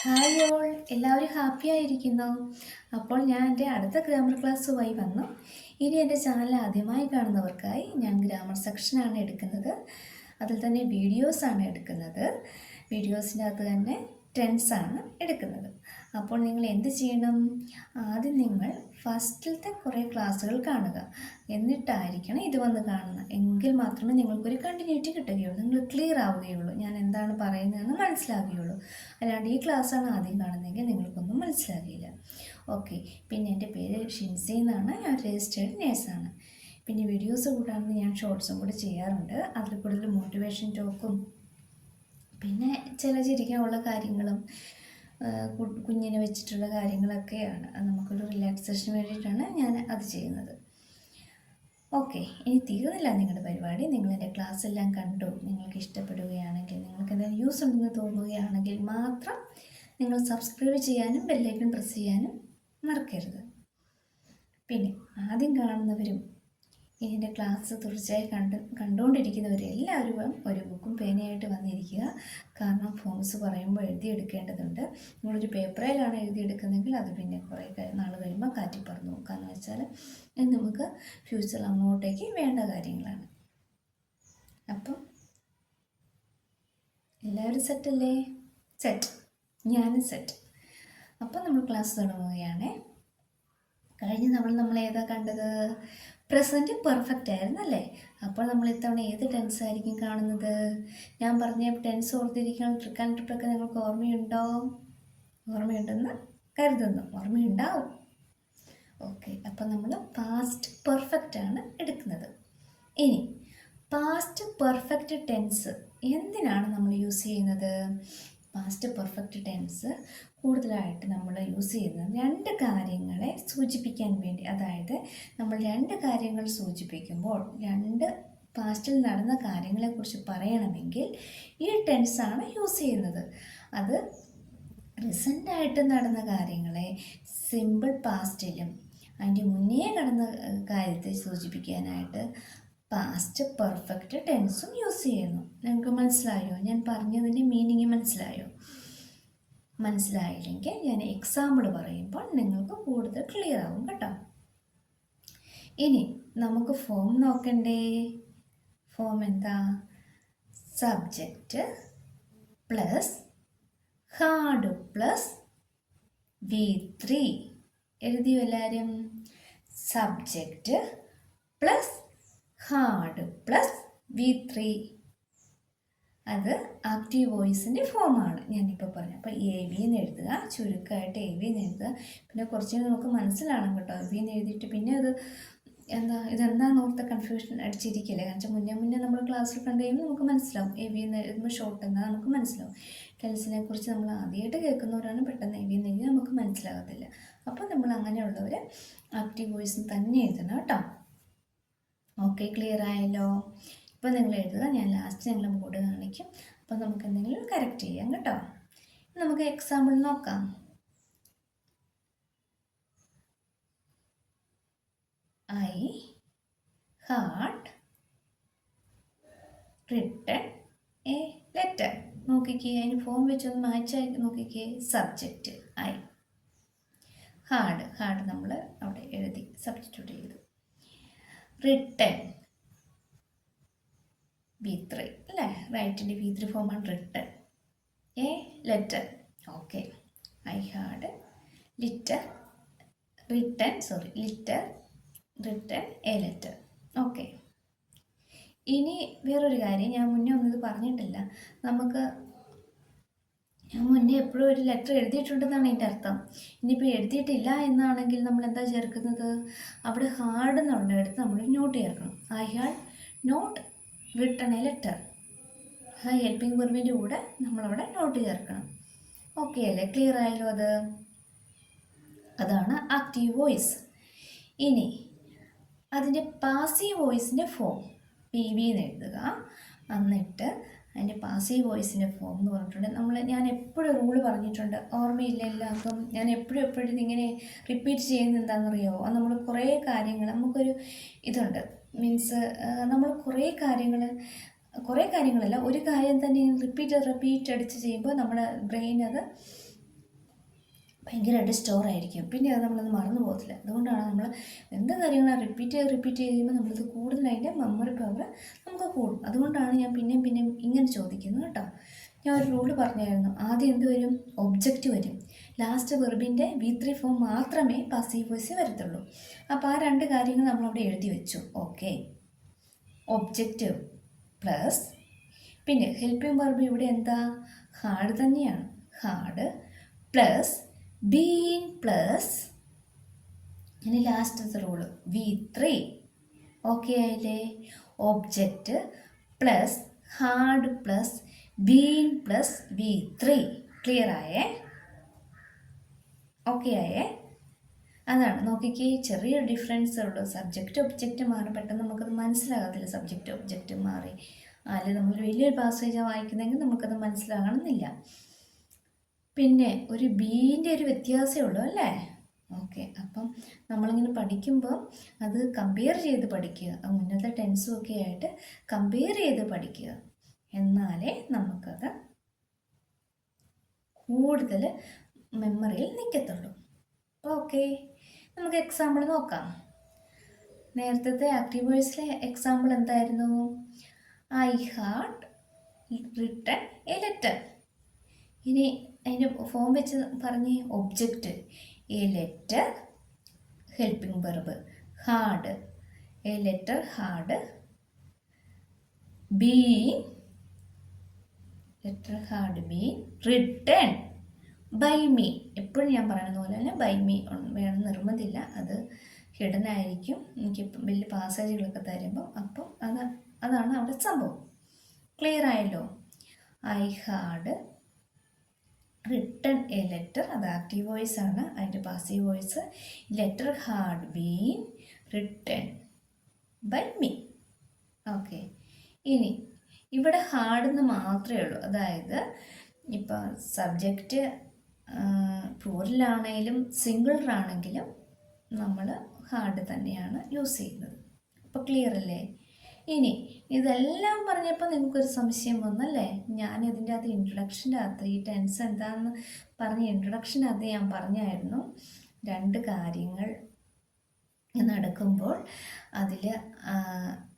Hi all, എല്ലാവരും happy ആയിരിക്കുന്നു. അപ്പോൾ ഞാൻ എൻ്റെ അടുത്ത ഗ്രാമർ ക്ലാസ്സുമായി വന്നു. ഇനി എൻ്റെ ചാനൽ ആദ്യമായി കാണുന്നവർക്കായി ഞാൻ ഗ്രാമർ സെക്ഷനാണ് എടുക്കുന്നത്. അതിൽ തന്നെ വീഡിയോസാണ് എടുക്കുന്നത്. വീഡിയോസിനകത്ത് തന്നെ ടെൻസാണ് എടുക്കുന്നത്. അപ്പോൾ നിങ്ങൾ എന്ത് ചെയ്യണം? ആദ്യം നിങ്ങൾ ഫസ്റ്റിലത്തെ കുറേ ക്ലാസ്സുകൾ കാണുക. എന്നിട്ടായിരിക്കണം ഇത് വന്ന് കാണുന്നത്. എങ്കിൽ മാത്രമേ നിങ്ങൾക്കൊരു കണ്ടിന്യൂറ്റി കിട്ടുകയുള്ളൂ, നിങ്ങൾ ക്ലിയർ ആവുകയുള്ളൂ, ഞാൻ എന്താണ് പറയുന്നതെന്ന് മനസ്സിലാവുകയുള്ളൂ. അല്ലാണ്ട് ഈ ക്ലാസ്സാണ് ആദ്യം കാണുന്നതെങ്കിൽ നിങ്ങൾക്കൊന്നും മനസ്സിലാകില്ല. ഓക്കെ. പിന്നെ എൻ്റെ പേര് ഷിൻസി എന്നാണ്. ഞാൻ രജിസ്റ്റേർഡ് നേഴ്സാണ്. പിന്നെ വീഡിയോസ് കൂടാതെ ഞാൻ ഷോർട്സും കൂടി ചെയ്യാറുണ്ട്. അതിൽ കൂടുതൽ മോട്ടിവേഷൻ ടോക്കും പിന്നെ ചില ചിരിക്കാനുള്ള കാര്യങ്ങളും കുഞ്ഞിനെ വെച്ചിട്ടുള്ള കാര്യങ്ങളൊക്കെയാണ്. അത് നമുക്കൊരു റിലാക്സേഷന് വേണ്ടിയിട്ടാണ് ഞാൻ അത് ചെയ്യുന്നത്. ഓക്കെ, ഇനി തീർന്നില്ല നിങ്ങളുടെ പരിപാടി. നിങ്ങളെൻ്റെ ക്ലാസ് എല്ലാം കണ്ടു, നിങ്ങൾക്ക് ഇഷ്ടപ്പെടുകയാണെങ്കിൽ, നിങ്ങൾക്ക് എന്തെങ്കിലും യൂസ് ഉണ്ടെന്ന് തോന്നുകയാണെങ്കിൽ മാത്രം നിങ്ങൾ സബ്സ്ക്രൈബ് ചെയ്യാനും ബെല്ലൈക്കൺ പ്രസ് ചെയ്യാനും മറക്കരുത്. പിന്നെ ആദ്യം കാണുന്നവരും ഇതിൻ്റെ ക്ലാസ് തുടർച്ചയായി കണ്ടുകൊണ്ടിരിക്കുന്നവരെല്ലാവരും ഒരു ബുക്കും പേനയായിട്ട് വന്നിരിക്കുക. കാരണം ഫോംസ് പറയുമ്പോൾ എഴുതിയെടുക്കേണ്ടതുണ്ട്. നിങ്ങളൊരു പേപ്പറിലാണ് എഴുതിയെടുക്കുന്നതെങ്കിൽ അത് പിന്നെ കുറേ നാൾ കഴിയുമ്പോൾ കാറ്റി പറന്നു പോകും. കാരണം വെച്ചാൽ നമുക്ക് ഫ്യൂച്ചറിൽ അങ്ങോട്ടേക്ക് വേണ്ട കാര്യങ്ങളാണ്. അപ്പം എല്ലാവരും സെറ്റല്ലേ? സെറ്റ്, ഞാനും സെറ്റ്. അപ്പം നമ്മൾ ക്ലാസ് തുടങ്ങുകയാണ്. കഴിഞ്ഞ നമ്മൾ ഏതാ കണ്ടത്? പ്രസൻറ്റ് പെർഫെക്റ്റ് ആയിരുന്നു അല്ലേ? അപ്പോൾ നമ്മൾ ഇത്തവണ ഏത് ടെൻസ് ആയിരിക്കും കാണുന്നത്? ഞാൻ പറഞ്ഞ ടെൻസ് ഓർത്തിരിക്കണം. ട്രിക്ക് ആൻഡ് ട്രിപ്പൊക്കെ നിങ്ങൾക്ക് ഓർമ്മയുണ്ടോ? ഓർമ്മയുണ്ടെന്ന് കരുതുന്നു. ഓർമ്മയുണ്ടാവും. ഓക്കെ, അപ്പോൾ നമ്മൾ പാസ്റ്റ് പെർഫെക്റ്റ് ആണ് എടുക്കുന്നത്. ഇനി പാസ്റ്റ് പെർഫെക്റ്റ് ടെൻസ് എന്തിനാണ് നമ്മൾ യൂസ് ചെയ്യുന്നത്? പാസ്റ്റ് പെർഫെക്റ്റ് ടെൻസ് കൂടുതലായിട്ട് നമ്മൾ യൂസ് ചെയ്യുന്നത് രണ്ട് കാര്യങ്ങളെ സൂചിപ്പിക്കാൻ വേണ്ടി. അതായത് നമ്മൾ രണ്ട് കാര്യങ്ങൾ സൂചിപ്പിക്കുമ്പോൾ, രണ്ട് പാസ്റ്റിൽ നടന്ന കാര്യങ്ങളെക്കുറിച്ച് പറയണമെങ്കിൽ ഈ ടെൻസാണ് യൂസ് ചെയ്യുന്നത്. അത് റീസെൻ്റായിട്ട് നടന്ന കാര്യങ്ങളെ സിമ്പിൾ പാസ്റ്റിലും അതിൻ്റെ മുന്നേ കടന്ന കാര്യത്തെ സൂചിപ്പിക്കാനായിട്ട് പാസ്റ്റ് പെർഫെക്റ്റ് ടെൻസും യൂസ് ചെയ്യുന്നു. നിങ്ങൾക്ക് മനസ്സിലായോ? ഞാൻ പറഞ്ഞതിൻ്റെ മീനിങ് മനസ്സിലായോ? മനസ്സിലായില്ലെങ്കിൽ ഞാൻ എക്സാമ്പിൾ പറയുമ്പോൾ നിങ്ങൾക്ക് കൂടുതൽ ക്ലിയർ ആവും കേട്ടോ. ഇനി നമുക്ക് ഫോം നോക്കണ്ടേ? ഫോം എന്താ? Subject plus had plus V3. എഴുതിയോ എല്ലാവരും? Subject plus had plus V3. അത് ആക്റ്റീവ് വോയിസിൻ്റെ ഫോമാണ് ഞാനിപ്പോൾ പറഞ്ഞു. അപ്പോൾ AV എന്ന് എഴുതുക, ചുരുക്കമായിട്ട് AV എന്ന് എഴുതുക. പിന്നെ കുറച്ച് നമുക്ക് മനസ്സിലാവണം കേട്ടോ. AV എന്ന് എഴുതിയിട്ട് പിന്നെ അത് ഇതെന്താണെന്ന് ഓർത്ത കൺഫ്യൂഷൻ അടിച്ചിരിക്കില്ലേ? കാരണം മുന്നേ നമ്മൾ ക്ലാസ്സിൽ കണ്ടു കഴിയുമ്പോൾ നമുക്ക് മനസ്സിലാവും. AV എന്ന് എഴുതുമ്പോൾ ഷോർട്ട് എന്താ നമുക്ക് മനസ്സിലാവും. ടെൻസിനെ കുറിച്ച് നമ്മൾ ആദ്യമായിട്ട് കേൾക്കുന്നവരാണ് പെട്ടെന്ന് AV എന്ന് എഴുതി നമുക്ക് മനസ്സിലാകത്തില്ല. അപ്പോൾ നമ്മൾ അങ്ങനെയുള്ളവർ ആക്റ്റീവ് വോയിസ് തന്നെ എഴുതണം കേട്ടോ. ഓക്കെ, ക്ലിയർ ആയല്ലോ? ഇപ്പോൾ നിങ്ങൾ എഴുതുക, ഞാൻ ലാസ്റ്റ് ഞങ്ങൾ ബോർഡ് കാണിക്കും. അപ്പോൾ നമുക്ക് എന്തെങ്കിലും കറക്റ്റ് ചെയ്യാം കേട്ടോ. നമുക്ക് എക്സാമ്പിൾ നോക്കാം. I had written a letter. നോക്കിക്കേ, അതിന് ഫോം വെച്ചൊന്ന് മാച്ചായി നോക്കിക്കേ. സബ്ജക്റ്റ് I, ഹാർഡ് നമ്മൾ അവിടെ എഴുതി സബ്സ്റ്റിറ്റ്യൂട്ട് ചെയ്തു. റിട്ടൺ V3 അല്ലേ? റൈറ്റിൻ്റെ V3 ഫോമാണ് written. A letter. Okay, I had letter written a letter. Okay, ഇനി വേറൊരു കാര്യം ഞാൻ മുന്നേ ഒന്നും ഇത് പറഞ്ഞിട്ടില്ല. ഞാൻ മുന്നേ എപ്പോഴും ഒരു ലെറ്റർ എഴുതിയിട്ടുണ്ടെന്നാണ് അതിൻ്റെ അർത്ഥം. ഇനിയിപ്പോൾ എഴുതിയിട്ടില്ല എന്നാണെങ്കിൽ നമ്മൾ എന്താ ചേർക്കുന്നത്? അവിടെ ഹാർഡ് എന്നുള്ളിടത്ത് നമ്മൾ നോട്ട് ചേർക്കണം. I had not written a letter. Helping വെർബിൻ്റെ കൂടെ നമ്മളവിടെ നോട്ട് ചേർക്കണം. ഓക്കെ അല്ലേ? ക്ലിയർ ആയല്ലോ? അതാണ് ആക്റ്റീവ് വോയിസ്. ഇനി അതിൻ്റെ പാസീവ് വോയിസിൻ്റെ ഫോം PV എന്ന് എഴുതുക. എന്നിട്ട് അതിൻ്റെ പാസീവ് വോയിസിൻ്റെ ഫോം എന്ന് പറഞ്ഞിട്ടുണ്ട്. ഞാൻ എപ്പോഴും റൂള് പറഞ്ഞിട്ടുണ്ട്, ഓർമ്മയില്ല എല്ലാവർക്കും? ഞാൻ എപ്പോഴും ഇതിങ്ങനെ റിപ്പീറ്റ് ചെയ്യുന്നത് എന്താണെന്നറിയോ? നമ്മൾ കുറേ കാര്യങ്ങൾ നമുക്കൊരു ഇതുണ്ട്. മീൻസ് നമ്മൾ കുറേ കാര്യങ്ങളല്ല, ഒരു കാര്യം തന്നെ റിപ്പീറ്റ് അടിച്ച് ചെയ്യുമ്പോൾ നമ്മുടെ ബ്രെയിൻ അത് ഭയങ്കരമായിട്ട് സ്റ്റോർ ആയിരിക്കും. പിന്നെ അത് നമ്മളത് മറന്നു പോകത്തില്ല. അതുകൊണ്ടാണ് നമ്മൾ എന്ത് കാര്യങ്ങളാണ് റിപ്പീറ്റ് ചെയ്യുമ്പോൾ നമ്മളത് കൂടുതൽ അതിൻ്റെ മെമ്മറി പവർ നമുക്ക് കൂടും. അതുകൊണ്ടാണ് ഞാൻ പിന്നെയും പിന്നെയും ഇങ്ങനെ ചോദിക്കുന്നത് കേട്ടോ. ഞാൻ ഒരു റൂള് പറഞ്ഞായിരുന്നു. ആദ്യം എന്ത് വരും? ഒബ്ജക്റ്റ് വരും. ലാസ്റ്റ് വെർബിൻ്റെ V3 ഫോം മാത്രമേ പാസീവ് വോയിസ് വരത്തുള്ളൂ. അപ്പോൾ ആ രണ്ട് കാര്യങ്ങൾ നമ്മളവിടെ എഴുതി വെച്ചു. ഓക്കെ, ഒബ്ജക്റ്റ് പ്ലസ് പിന്നെ ഹെൽപ്പിംഗ് വെർബ് ഇവിടെ എന്താ? ഹാഡ് തന്നെയാണ്. ഹാഡ് പ്ലസ് ബീൻ പ്ലസ് ഇനി ലാസ്റ്റത്തെ റൂള് V3. ഓക്കെ ആയില്ലേ? Object plus had plus been plus V3. Clear ആയേ? ഓക്കെ ആയേ? അതാണ്. നോക്കിക്കേ, ചെറിയൊരു ഡിഫറൻസ് ഉള്ളൂ. സബ്ജക്റ്റ് ഒബ്ജക്റ്റ് മാറി പെട്ടെന്ന് നമുക്കത് മനസ്സിലാകത്തില്ല. സബ്ജക്റ്റ് ഒബ്ജക്റ്റ് മാറി അല്ലെങ്കിൽ നമ്മൾ വലിയൊരു പാസേജാണ് വായിക്കുന്നതെങ്കിൽ നമുക്കത് മനസ്സിലാകണമെന്നില്ല. പിന്നെ ഒരു ബീൻ്റെ ഒരു വ്യത്യാസമേ ഉള്ളൂ അല്ലേ? ഓക്കെ, അപ്പം നമ്മളിങ്ങനെ പഠിക്കുമ്പോൾ അത് കമ്പയർ ചെയ്ത് പഠിക്കുക. മുന്നത്തെ ടെൻസും ഒക്കെ ആയിട്ട് കമ്പയർ ചെയ്ത് പഠിക്കുക. എന്നാലേ നമുക്കത് കൂടുതൽ മെമ്മറിയിൽ നിൽക്കത്തുള്ളൂ. ഓക്കെ, നമുക്ക് എക്സാമ്പിൾ നോക്കാം. നേരത്തെ ആക്റ്റീവ് വോയിസിലെ എക്സാമ്പിൾ എന്തായിരുന്നു? I had written a letter. ഇനി അതിൻ്റെ ഫോം വെച്ച് പറഞ്ഞ് object a letter, helping verb had, a letter had been, letter had been written by me. എപ്പോഴും ഞാൻ പറയുന്ന പോലെ തന്നെ ബൈ മീ വേണം നിർബന്ധമില്ല. അത് ഹിഡൻ ആയിരിക്കും. എനിക്ക് വലിയ പാസേജുകളൊക്കെ തരുമ്പോൾ അപ്പം അതാണ് അവിടെ സംഭവം. ക്ലിയർ ആയല്ലോ? I had written a letter, അത് ആക്റ്റീവ് വോയിസ് ആണ്. അതിൻ്റെ passive voice letter had been written by me. Okay, ഇനി ഇവിടെ ഹാർഡെന്ന് മാത്രമേ ഉള്ളൂ. അതായത് ഇപ്പോൾ സബ്ജക്റ്റ് പ്ലൂറലാണെങ്കിലും സിംഗിളറാണെങ്കിലും നമ്മൾ ഹാർഡ് തന്നെയാണ് യൂസ് ചെയ്യുന്നത്. അപ്പോൾ ക്ലിയർ അല്ലേ? ഇനി ഇതെല്ലാം പറഞ്ഞപ്പോൾ നിങ്ങൾക്കൊരു സംശയം വന്നല്ലേ? ഞാൻ ഇതിൻ്റെ അകത്ത് ഇൻട്രൊഡക്ഷൻ്റെ അകത്ത് ഈ ടെൻസ് എന്താണെന്ന് പറഞ്ഞ ഇൻട്രൊഡക്ഷൻ്റെ അകത്ത് ഞാൻ പറഞ്ഞായിരുന്നു, രണ്ട് കാര്യങ്ങൾ നടക്കുമ്പോൾ അതിൽ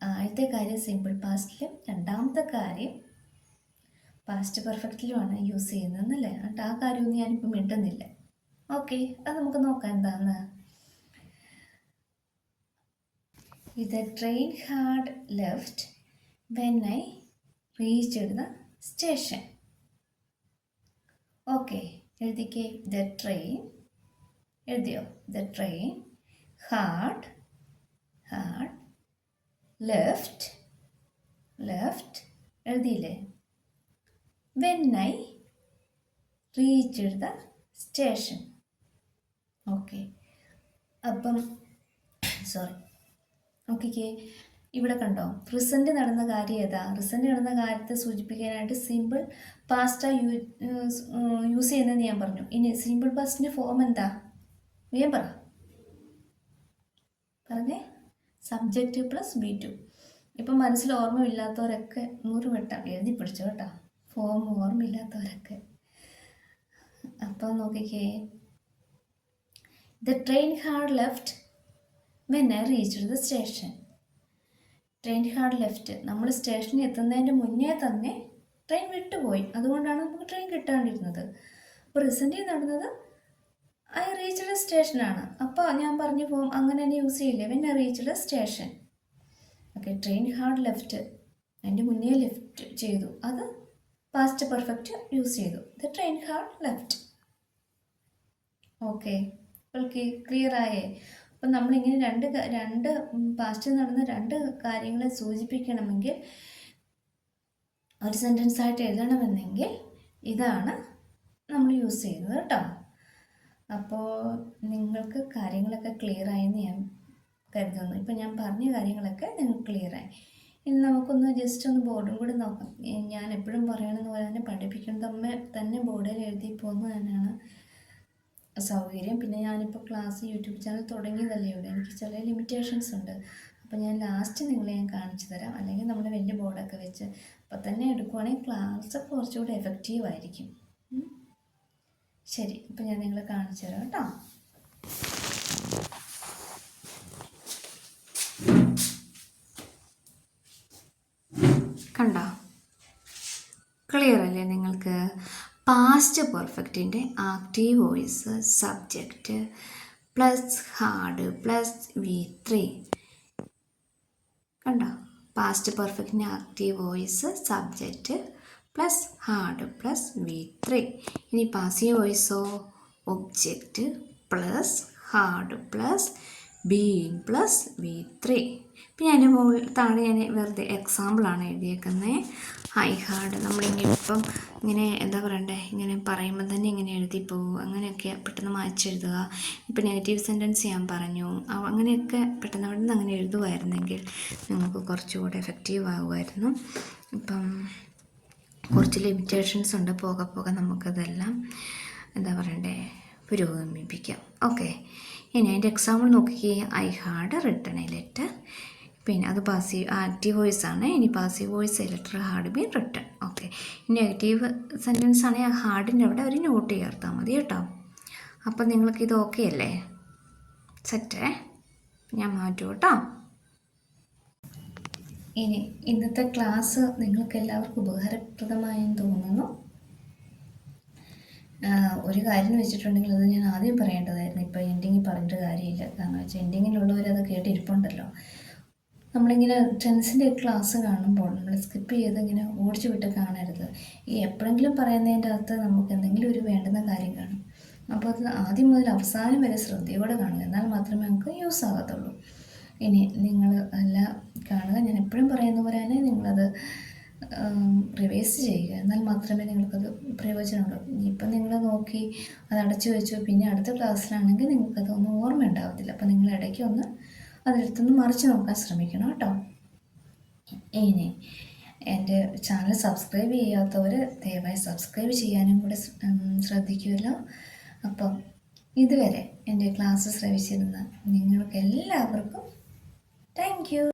ആദ്യത്തെ കാര്യം സിമ്പിൾ പാസ്റ്റിലും രണ്ടാമത്തെ കാര്യം പാസ്റ്റ് പെർഫെക്റ്റിലുമാണ് യൂസ് ചെയ്യുന്നതെന്നല്ലേ? എന്നിട്ട് ആ കാര്യമൊന്നും ഞാനിപ്പോൾ മിണ്ടുന്നില്ല. ഓക്കെ, അത് നമുക്ക് നോക്കാം എന്താണെന്ന്. The train had left when I reached the station. Okay, എഴുതിക്കേ. The train എഴുതിയോ? The train had left എഴുതിയില്ലേ? When I reached the station. Okay, അപ്പം സോറി, നോക്കിക്കേ, ഇവിടെ കണ്ടോ റിസൻറ്റ് നടന്ന കാര്യം ഏതാ? റിസൻറ്റ് നടന്ന കാര്യത്തെ സൂചിപ്പിക്കാനായിട്ട് സിമ്പിൾ പാസ്റ്റാ യൂസ് ചെയ്യുന്നതെന്ന് ഞാൻ പറഞ്ഞു. ഇനി സിമ്പിൾ പാസ്റ്റിൻ്റെ ഫോം എന്താ? വേഗം പറഞ്ഞേ. Subject plus V2. ഇപ്പം മനസ്സിൽ ഓർമ്മയില്ലാത്തവരൊക്കെ 100 വട്ടം എഴുതി പിടിച്ചോ കേട്ടോ, ഫോം ഓർമ്മയില്ലാത്തവരൊക്കെ. അപ്പം നോക്കിക്കേ, The train had left when I reached the station. Train had left, നമ്മൾ സ്റ്റേഷനിൽ എത്തുന്നതിൻ്റെ മുന്നേ തന്നെ ട്രെയിൻ വിട്ടുപോയി. അതുകൊണ്ടാണ് നമുക്ക് ട്രെയിൻ കിട്ടാണ്ടിരുന്നത്. അപ്പോൾ റീസെൻ്റ്ലി നടന്നത് ഐ റീച്ച്ഡ് സ്റ്റേഷനാണ്. അപ്പോൾ ഞാൻ പറഞ്ഞു ഫോം അങ്ങനെ തന്നെ യൂസ് ചെയ്യില്ലേ? When I reached station. Okay, train had left, അതിൻ്റെ മുന്നേ ലെഫ്റ്റ് ചെയ്തു, അത് പാസ്റ്റ് പെർഫെക്റ്റ് യൂസ് ചെയ്തു. The train had left. Okay, clear ആയേ? അപ്പം നമ്മളിങ്ങനെ രണ്ട് പാസ്റ്റിൽ നടന്ന രണ്ട് കാര്യങ്ങളെ സൂചിപ്പിക്കണമെങ്കിൽ ഒരു സെൻറ്റൻസ് ആയിട്ട് എഴുതണമെന്നെങ്കിൽ ഇതാണ് നമ്മൾ യൂസ് ചെയ്യുന്നത് കേട്ടോ. അപ്പോൾ നിങ്ങൾക്ക് കാര്യങ്ങളൊക്കെ ക്ലിയർ ആയെന്ന് ഞാൻ കരുതുന്നു. ഇപ്പം ഞാൻ പറഞ്ഞ കാര്യങ്ങളൊക്കെ നിങ്ങൾക്ക് ക്ലിയറായി. ഇനി നമുക്കൊന്ന് ജസ്റ്റ് ഒന്ന് ബോർഡും കൂടി നോക്കാം. ഞാൻ എപ്പോഴും പറയണമെന്ന് പോലെ തന്നെ പഠിപ്പിക്കുന്നത് തന്നെ ബോർഡിൽ എഴുതി പോകുന്നത് തന്നെയാണ് സൗകര്യം. പിന്നെ ഞാനിപ്പോൾ ക്ലാസ് യൂട്യൂബ് ചാനൽ തുടങ്ങിയതല്ലേ ഇവിടെ, എനിക്ക് ചില ലിമിറ്റേഷൻസ് ഉണ്ട്. അപ്പോൾ ഞാൻ ലാസ്റ്റ് നിങ്ങളെ ഞാൻ കാണിച്ചു തരാം. അല്ലെങ്കിൽ നമ്മൾ വലിയ ബോർഡൊക്കെ വെച്ച് അപ്പോൾ തന്നെ എടുക്കുവാണെങ്കിൽ ക്ലാസ് കുറച്ചുകൂടി എഫക്റ്റീവ് ആയിരിക്കും. ശരി, ഇപ്പം ഞാൻ നിങ്ങളെ കാണിച്ചു തരാം കേട്ടോ. കണ്ടോ? ക്ലിയർ അല്ലേ നിങ്ങൾക്ക്? പാസ്റ്റ് പെർഫെക്റ്റിൻ്റെ active voice subject plus had plus V3. കണ്ടോ? പാസ്റ്റ് പെർഫെക്റ്റിൻ്റെ active voice subject plus had plus V3. ഇനി പാസീവ് വോയിസോ object plus had plus being plus V3. ഇപ്പം ഞാൻ മുകളിൽ താഴെ ഞാൻ വെറുതെ എക്സാമ്പിളാണ് എഴുതിയേക്കുന്നത്. ഹൈ ഹാർഡ് നമ്മളിപ്പം ഇങ്ങനെ എന്താ പറയണ്ടേ, ഇങ്ങനെ പറയുമ്പോൾ തന്നെ ഇങ്ങനെ എഴുതിപ്പോവും, അങ്ങനെയൊക്കെ പെട്ടെന്ന് മായ്ച്ചെഴുതുക. ഇപ്പം നെഗറ്റീവ് സെൻറ്റൻസ് ഞാൻ പറഞ്ഞു, അങ്ങനെയൊക്കെ പെട്ടെന്ന് പെട്ടെന്ന് അങ്ങനെ എഴുതുമായിരുന്നെങ്കിൽ നിങ്ങൾക്ക് കുറച്ചുകൂടെ എഫക്റ്റീവ് ആകുമായിരുന്നു. ഇപ്പം കുറച്ച് ലിമിറ്റേഷൻസ് ഉണ്ട്, പോകെ പോകെ നമുക്കതെല്ലാം എന്താ പറയണ്ടേ പുരോഗമിപ്പിക്കാം. ഓക്കെ, ഇനി അതിൻ്റെ എക്സാമ്പിൾ നോക്കിക്കേ. I had written a letter. പിന്നെ അത് പാസീവ് ആക്റ്റീവ് വോയിസ് ആണ്. ഇനി passive voice A letter had been written. Okay, negative sentence ആണെങ്കിൽ ആ ഹാർഡിൻ്റെ അവിടെ ഒരു നോട്ട് ചേർത്താൽ മതി കേട്ടോ. അപ്പം നിങ്ങൾക്കിത് ഓക്കെ അല്ലേ? സെറ്റേ, ഞാൻ മാറ്റും കേട്ടോ. ഇനി ഇന്നത്തെ ക്ലാസ് നിങ്ങൾക്ക് എല്ലാവർക്കും ഉപകാരപ്രദമായെന്ന് തോന്നുന്നു. ഒരു കാര്യം വെച്ചിട്ടുണ്ടെങ്കിൽ അത് ഞാൻ ആദ്യം പറയേണ്ടതായിരുന്നു, ഇപ്പോൾ എൻഡിങ്ങിൽ പറഞ്ഞിട്ട് കാര്യമില്ല. കാരണം വെച്ചാൽ എൻഡിങ്ങിലുള്ളവരത് കേട്ടിരിപ്പുണ്ടല്ലോ. നമ്മളിങ്ങനെ ടെൻസിൻ്റെ ക്ലാസ് കാണുമ്പോൾ നമ്മൾ സ്കിപ്പ് ചെയ്ത് ഇങ്ങനെ ഓടിച്ചു വിട്ട് കാണരുത്. ഈ എപ്പോഴെങ്കിലും പറയുന്നതിൻ്റെ അകത്ത് നമുക്ക് എന്തെങ്കിലും ഒരു വേണ്ടുന്ന കാര്യം കാണും. അപ്പോൾ അത് ആദ്യം മുതൽ അവസാനം വരെ ശ്രദ്ധയോടെ കാണുക, എന്നാൽ മാത്രമേ നമുക്ക് യൂസ് ആകത്തുള്ളൂ. ഇനി നിങ്ങൾ എല്ലാം കാണുക, ഞാൻ എപ്പോഴും പറയുന്ന പോലെ തന്നെ നിങ്ങളത് റിവൈസ് ചെയ്യുക, എന്നാൽ മാത്രമേ നിങ്ങൾക്കത് പ്രയോജനമുള്ളൂ. ഇനിയിപ്പം നിങ്ങൾ നോക്കി അത് അടച്ചു വെച്ചു, പിന്നെ അടുത്ത ക്ലാസ്സിലാണെങ്കിൽ നിങ്ങൾക്കതൊന്നും ഓർമ്മ ഉണ്ടാകത്തില്ല. അപ്പോൾ നിങ്ങൾ ഇടയ്ക്ക് ഒന്ന് അതിനടുത്തൊന്ന് മറിച്ച് നോക്കാൻ ശ്രമിക്കണം കേട്ടോ. ഇനി എൻ്റെ ചാനൽ സബ്സ്ക്രൈബ് ചെയ്യാത്തവർ ദയവായി സബ്സ്ക്രൈബ് ചെയ്യാനും കൂടെ ശ്രദ്ധിക്കുമല്ലോ. അപ്പം ഇതുവരെ എൻ്റെ ക്ലാസ് ശ്രവിച്ചിരുന്ന നിങ്ങൾക്ക് എല്ലാവർക്കും താങ്ക് യു.